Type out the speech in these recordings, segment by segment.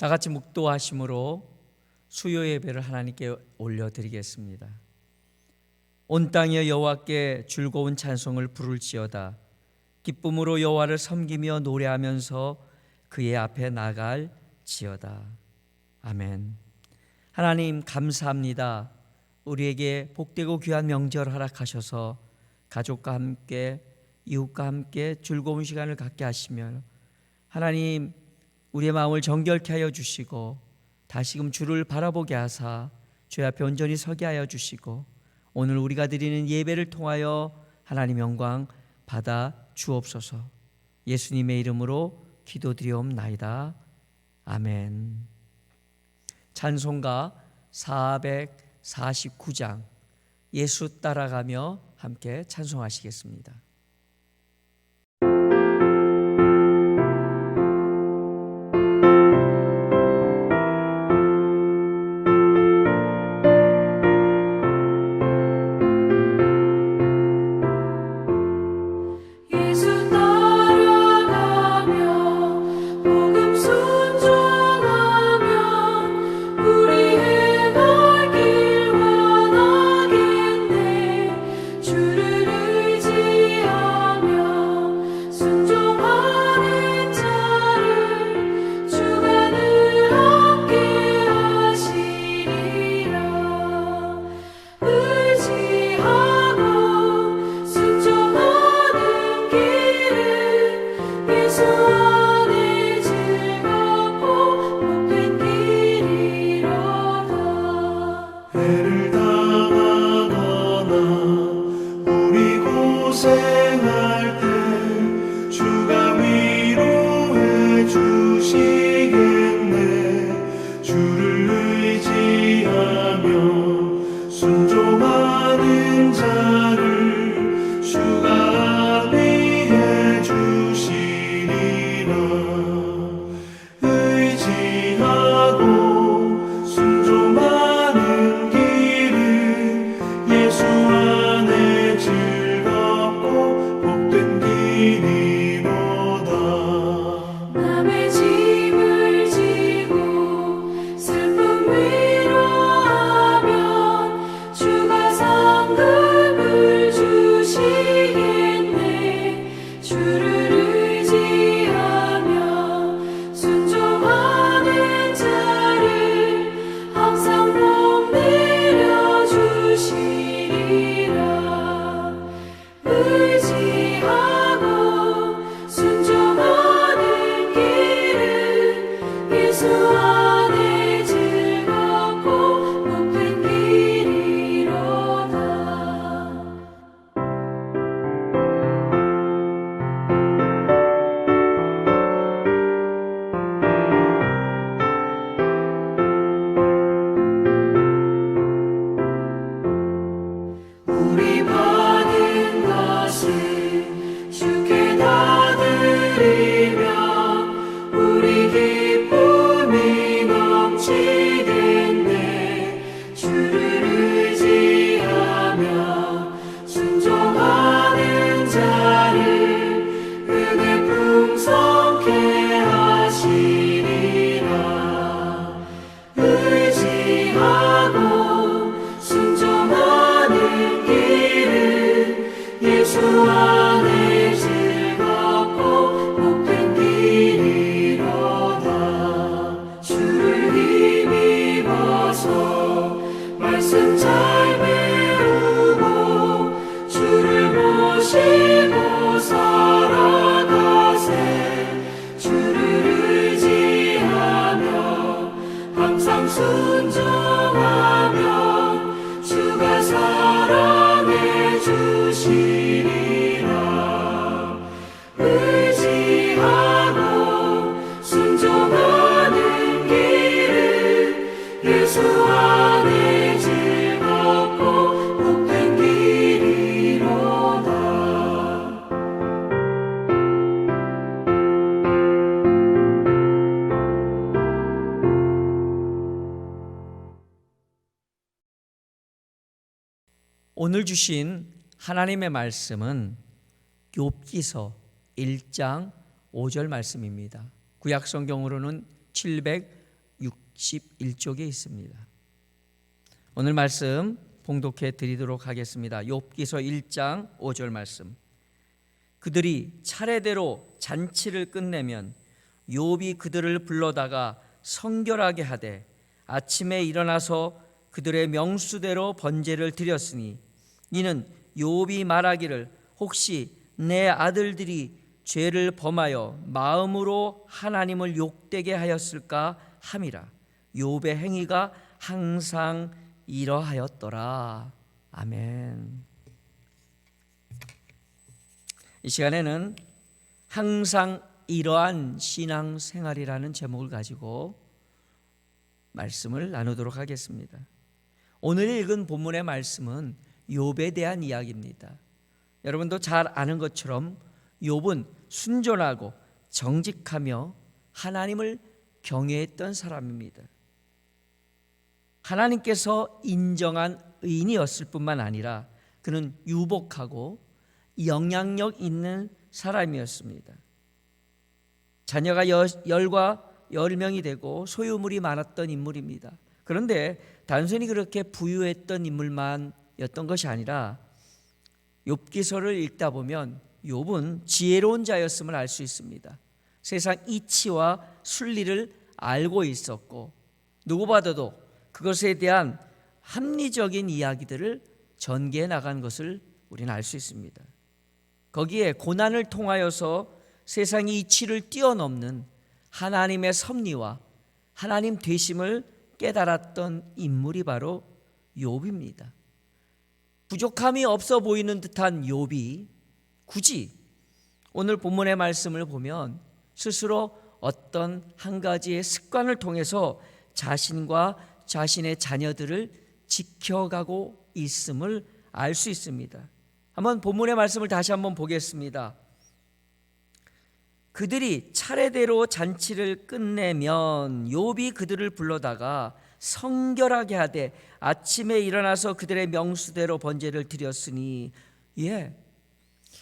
다 같이 묵도하심으로 수요 예배를 하나님께 올려드리겠습니다. 온 땅이여 여호와께 즐거운 찬송을 부를지어다. 기쁨으로 여호와를 섬기며 노래하면서 그의 앞에 나갈지어다. 아멘. 하나님 감사합니다. 우리에게 복되고 귀한 명절 허락하셔서 가족과 함께 이웃과 함께 즐거운 시간을 갖게 하시며 하나님 우리의 마음을 정결케 하여 주시고 다시금 주를 바라보게 하사 주의 앞에 온전히 서게 하여 주시고 오늘 우리가 드리는 예배를 통하여 하나님 영광 받아 주옵소서. 예수님의 이름으로 기도드리옵나이다. 아멘. 찬송가 449장 예수 따라가며 함께 찬송하시겠습니다. 오늘 주신 하나님의 말씀은 욥기서 1장 5절 말씀입니다. 구약 성경으로는 700 61쪽에 있습니다. 오늘 말씀 봉독해 드리도록 하겠습니다. 욥기서 1장 5절 말씀. 그들이 차례대로 잔치를 끝내면 욥이 그들을 불러다가 성결하게 하되 아침에 일어나서 그들의 명수대로 번제를 드렸으니 이는 욥이 말하기를 혹시 내 아들들이 죄를 범하여 마음으로 하나님을 욕되게 하였을까 함이라. 욥의 행위가 항상 이러하였더라. 아멘. 이 시간에는 항상 이러한 신앙생활이라는 제목을 가지고 말씀을 나누도록 하겠습니다. 오늘 읽은 본문의 말씀은 욥에 대한 이야기입니다. 여러분도 잘 아는 것처럼 욥은 순전하고 정직하며 하나님을 경외했던 사람입니다. 하나님께서 인정한 의인이었을 뿐만 아니라 그는 유복하고 영향력 있는 사람이었습니다. 자녀가 10명이 되고 소유물이 많았던 인물입니다. 그런데 단순히 그렇게 부유했던 인물만이었던 것이 아니라 욥기서를 읽다 보면 욥은 지혜로운 자였음을 알 수 있습니다. 세상 이치와 순리를 알고 있었고 누구보다도 그것에 대한 합리적인 이야기들을 전개해 나간 것을 우리는 알 수 있습니다. 거기에 고난을 통하여서 세상의 이치를 뛰어넘는 하나님의 섭리와 하나님 되심을 깨달았던 인물이 바로 욥입니다. 부족함이 없어 보이는 듯한 욥이 굳이 오늘 본문의 말씀을 보면 스스로 어떤 한 가지의 습관을 통해서 자신과 자신의 자녀들을 지켜가고 있음을 알 수 있습니다. 한번 본문의 말씀을 다시 한번 보겠습니다. 그들이 차례대로 잔치를 끝내면 욥이 그들을 불러다가 성결하게 하되 아침에 일어나서 그들의 명수대로 번제를 드렸으니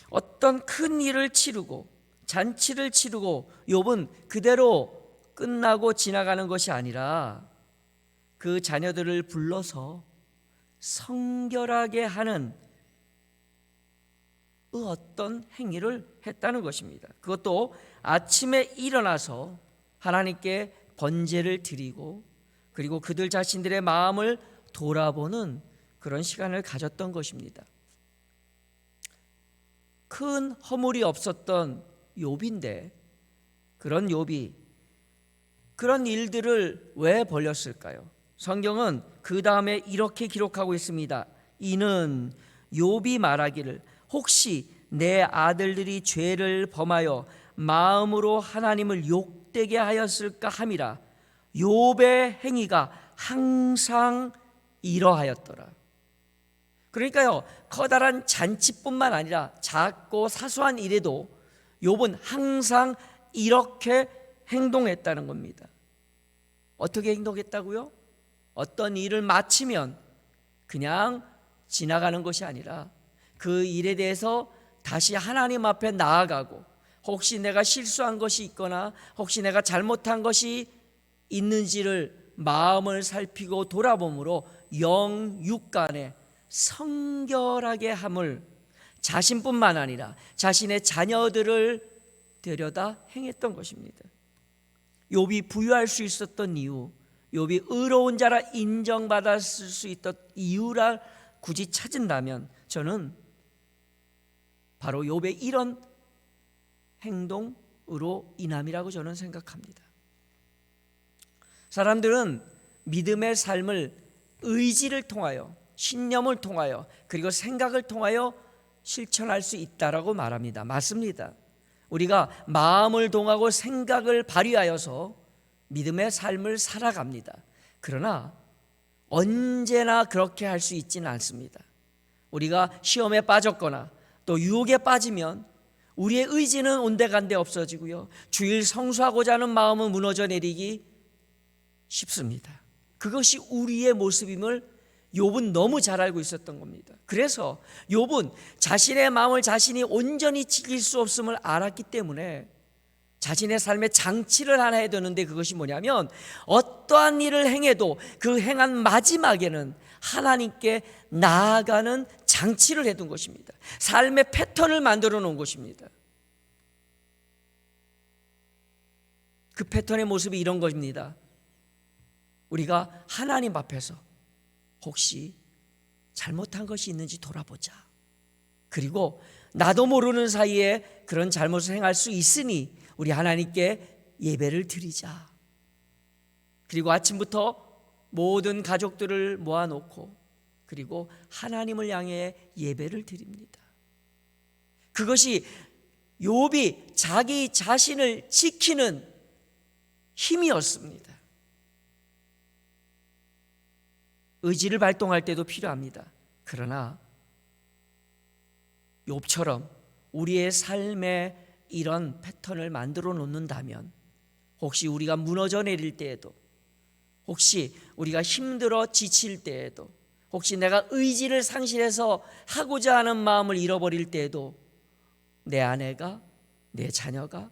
어떤 큰 일을 치르고 잔치를 치르고 욥은 그대로 끝나고 지나가는 것이 아니라 그 자녀들을 불러서 성결하게 하는 어떤 행위를 했다는 것입니다. 그것도 아침에 일어나서 하나님께 번제를 드리고 그리고 그들 자신들의 마음을 돌아보는 그런 시간을 가졌던 것입니다. 큰 허물이 없었던 욥인데 그런 욥이 그런 일들을 왜 벌였을까요? 성경은 그 다음에 이렇게 기록하고 있습니다. 이는 욥이 말하기를 혹시 내 아들들이 죄를 범하여 마음으로 하나님을 욕되게 하였을까 함이라. 욥의 행위가 항상 이러하였더라. 그러니까요, 커다란 잔치뿐만 아니라 작고 사소한 일에도 욥은 항상 이렇게 행동했다는 겁니다. 어떻게 행동했다고요? 어떤 일을 마치면 그냥 지나가는 것이 아니라 그 일에 대해서 다시 하나님 앞에 나아가고 혹시 내가 실수한 것이 있거나 혹시 내가 잘못한 것이 있는지를 마음을 살피고 돌아봄으로 영육간에 성결하게 함을 자신뿐만 아니라 자신의 자녀들을 데려다 행했던 것입니다. 욥이 부유할 수 있었던 이유, 욥이 의로운 자라 인정받았을 수 있던 이유를 굳이 찾은다면 저는 바로 욥의 이런 행동으로 인함이라고 저는 생각합니다. 사람들은 믿음의 삶을 의지를 통하여 신념을 통하여 그리고 생각을 통하여 실천할 수 있다라고 말합니다. 맞습니다. 우리가 마음을 동하고 생각을 발휘하여서 믿음의 삶을 살아갑니다. 그러나 언제나 그렇게 할 수 있지는 않습니다. 우리가 시험에 빠졌거나 또 유혹에 빠지면 우리의 의지는 온데간데 없어지고요, 주일 성수하고자 하는 마음은 무너져 내리기 쉽습니다. 그것이 우리의 모습임을 욥은 너무 잘 알고 있었던 겁니다. 그래서 욥은 자신의 마음을 자신이 온전히 지킬 수 없음을 알았기 때문에 자신의 삶에 장치를 하나 해야 되는데, 그것이 뭐냐면 어떠한 일을 행해도 그 행한 마지막에는 하나님께 나아가는 장치를 해둔 것입니다. 삶의 패턴을 만들어 놓은 것입니다. 그 패턴의 모습이 이런 것입니다. 우리가 하나님 앞에서 혹시 잘못한 것이 있는지 돌아보자. 그리고 나도 모르는 사이에 그런 잘못을 행할 수 있으니 우리 하나님께 예배를 드리자. 그리고 아침부터 모든 가족들을 모아놓고 그리고 하나님을 향해 예배를 드립니다. 그것이 욥이 자기 자신을 지키는 힘이었습니다. 의지를 발동할 때도 필요합니다. 그러나 욥처럼 우리의 삶에 이런 패턴을 만들어 놓는다면, 혹시 우리가 무너져 내릴 때에도, 혹시 우리가 힘들어 지칠 때에도, 혹시 내가 의지를 상실해서 하고자 하는 마음을 잃어버릴 때에도 내 아내가, 내 자녀가,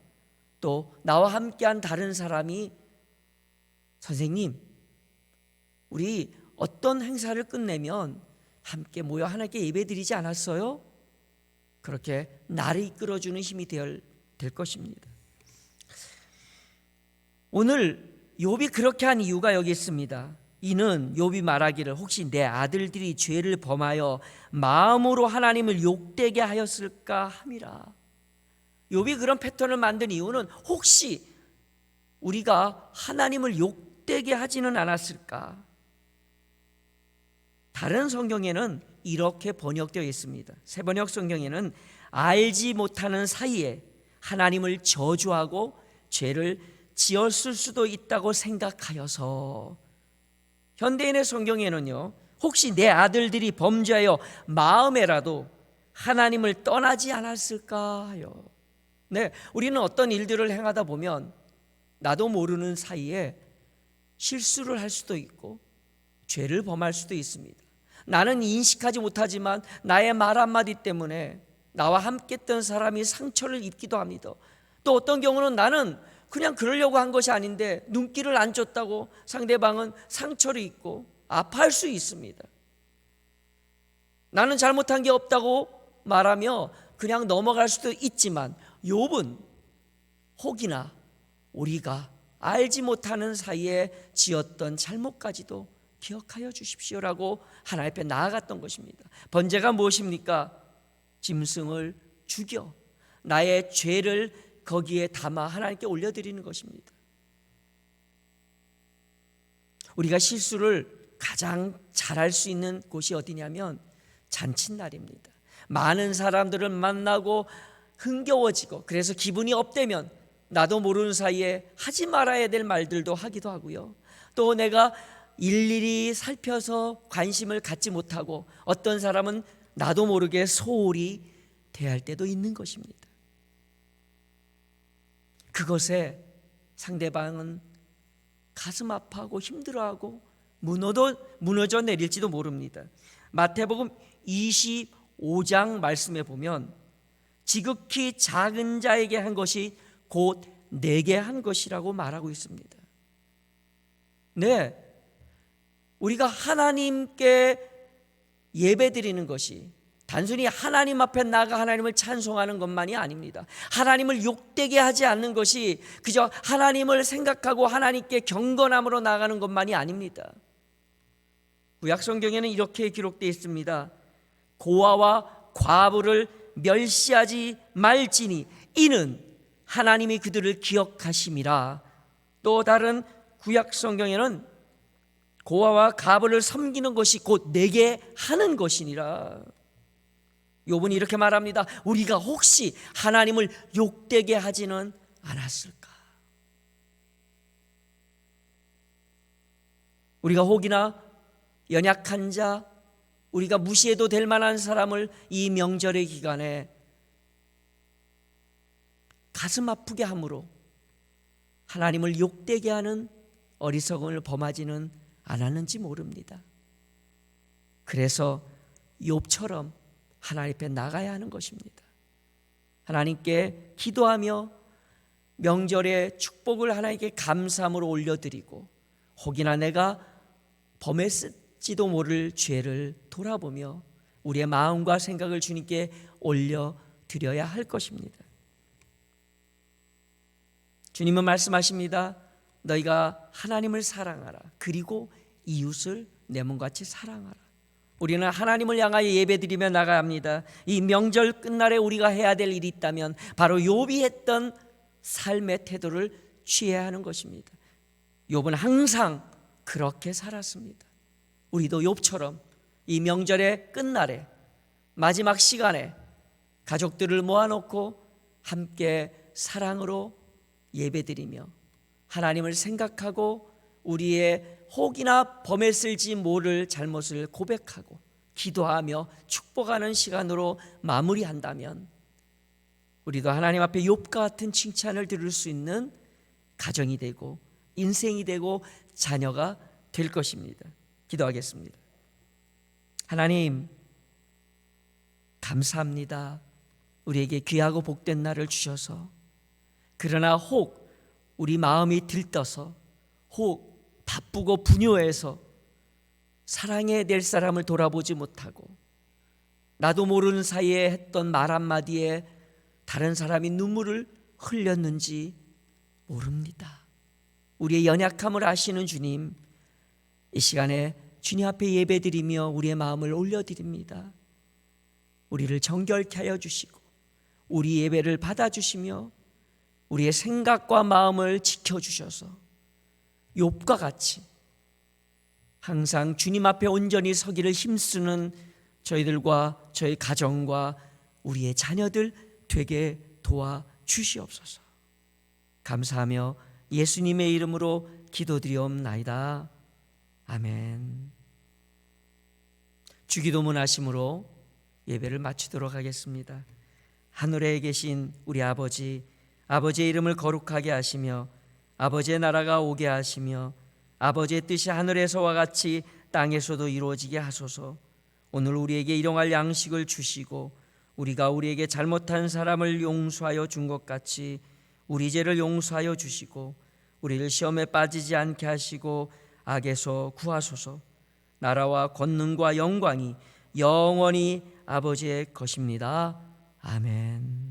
또 나와 함께한 다른 사람이 선생님, 우리 어떤 행사를 끝내면 함께 모여 하나님께 예배드리지 않았어요? 그렇게 나를 이끌어주는 힘이 될 것입니다. 오늘 욥이 그렇게 한 이유가 여기 있습니다. 이는 욥이 말하기를 혹시 내 아들들이 죄를 범하여 마음으로 하나님을 욕되게 하였을까 함이라. 욥이 그런 패턴을 만든 이유는 혹시 우리가 하나님을 욕되게 하지는 않았을까. 다른 성경에는 이렇게 번역되어 있습니다. 새번역 성경에는 알지 못하는 사이에 하나님을 저주하고 죄를 지었을 수도 있다고 생각하여서. 현대인의 성경에는요, 혹시 내 아들들이 범죄하여 마음에라도 하나님을 떠나지 않았을까 하여. 네, 우리는 어떤 일들을 행하다 보면 나도 모르는 사이에 실수를 할 수도 있고 죄를 범할 수도 있습니다. 나는 인식하지 못하지만 나의 말 한마디 때문에 나와 함께 했던 사람이 상처를 입기도 합니다. 또 어떤 경우는 나는 그냥 그러려고 한 것이 아닌데 눈길을 안 줬다고 상대방은 상처를 입고 아파할 수 있습니다. 나는 잘못한 게 없다고 말하며 그냥 넘어갈 수도 있지만, 욥은 혹이나 우리가 알지 못하는 사이에 지었던 잘못까지도 기억하여 주십시오라고 하나님 앞에 나아갔던 것입니다. 번제가 무엇입니까? 짐승을 죽여 나의 죄를 거기에 담아 하나님께 올려드리는 것입니다. 우리가 실수를 가장 잘할 수 있는 곳이 어디냐면 잔칫날입니다. 많은 사람들을 만나고 흥겨워지고, 그래서 기분이 업되면 나도 모르는 사이에 하지 말아야 될 말들도 하기도 하고요. 또 내가 일일이 살펴서 관심을 갖지 못하고 어떤 사람은 나도 모르게 소홀히 대할 때도 있는 것입니다. 그것에 상대방은 가슴 아파하고 힘들어하고 무너져 내릴지도 모릅니다. 마태복음 25장 말씀에 보면 지극히 작은 자에게 한 것이 곧 내게 한 것이라고 말하고 있습니다. 네, 우리가 하나님께 예배드리는 것이 단순히 하나님 앞에 나가 하나님을 찬송하는 것만이 아닙니다. 하나님을 욕되게 하지 않는 것이 그저 하나님을 생각하고 하나님께 경건함으로 나가는 것만이 아닙니다. 구약 성경에는 이렇게 기록되어 있습니다. 고아와 과부를 멸시하지 말지니 이는 하나님이 그들을 기억하심이라. 또 다른 구약 성경에는 고아와 과부를 섬기는 것이 곧 내게 하는 것이니라. 욥은 이렇게 말합니다. 우리가 혹시 하나님을 욕되게 하지는 않았을까? 우리가 혹이나 연약한 자, 우리가 무시해도 될 만한 사람을 이 명절의 기간에 가슴 아프게 함으로 하나님을 욕되게 하는 어리석음을 범하지는 않았는지 모릅니다. 그래서 욥처럼 하나님 앞에 나가야 하는 것입니다. 하나님께 기도하며 명절에 축복을 하나님께 감사함으로 올려드리고 혹이나 내가 범했을지도 모를 죄를 돌아보며 우리의 마음과 생각을 주님께 올려드려야 할 것입니다. 주님은 말씀하십니다. 너희가 하나님을 사랑하라. 그리고 이웃을 내 몸같이 사랑하라. 우리는 하나님을 향하여 예배드리며 나가야 합니다. 이 명절 끝날에 우리가 해야 될 일이 있다면 바로 욥이 했던 삶의 태도를 취해야 하는 것입니다. 욥은 항상 그렇게 살았습니다. 우리도 욥처럼 이 명절의 끝날에 마지막 시간에 가족들을 모아놓고 함께 사랑으로 예배드리며 하나님을 생각하고 우리의 혹이나 범했을지 모를 잘못을 고백하고 기도하며 축복하는 시간으로 마무리한다면 우리도 하나님 앞에 욥과 같은 칭찬을 들을 수 있는 가정이 되고 인생이 되고 자녀가 될 것입니다. 기도하겠습니다. 하나님, 감사합니다. 우리에게 귀하고 복된 날을 주셔서. 그러나 혹 우리 마음이 들떠서 혹 바쁘고 분요해서 사랑해야 될 사람을 돌아보지 못하고 나도 모르는 사이에 했던 말 한마디에 다른 사람이 눈물을 흘렸는지 모릅니다. 우리의 연약함을 아시는 주님, 이 시간에 주님 앞에 예배드리며 우리의 마음을 올려드립니다. 우리를 정결케 하여 주시고 우리 예배를 받아주시며 우리의 생각과 마음을 지켜주셔서 욥과 같이 항상 주님 앞에 온전히 서기를 힘쓰는 저희들과 저희 가정과 우리의 자녀들 되게 도와주시옵소서. 감사하며 예수님의 이름으로 기도드리옵나이다. 아멘. 주기도문 하심으로 예배를 마치도록 하겠습니다. 하늘에 계신 우리 아버지, 아버지의 이름을 거룩하게 하시며 아버지의 나라가 오게 하시며 아버지의 뜻이 하늘에서와 같이 땅에서도 이루어지게 하소서. 오늘 우리에게 일용할 양식을 주시고 우리가 우리에게 잘못한 사람을 용서하여 준 것 같이 우리 죄를 용서하여 주시고 우리를 시험에 빠지지 않게 하시고 악에서 구하소서. 나라와 권능과 영광이 영원히 아버지의 것입니다. 아멘.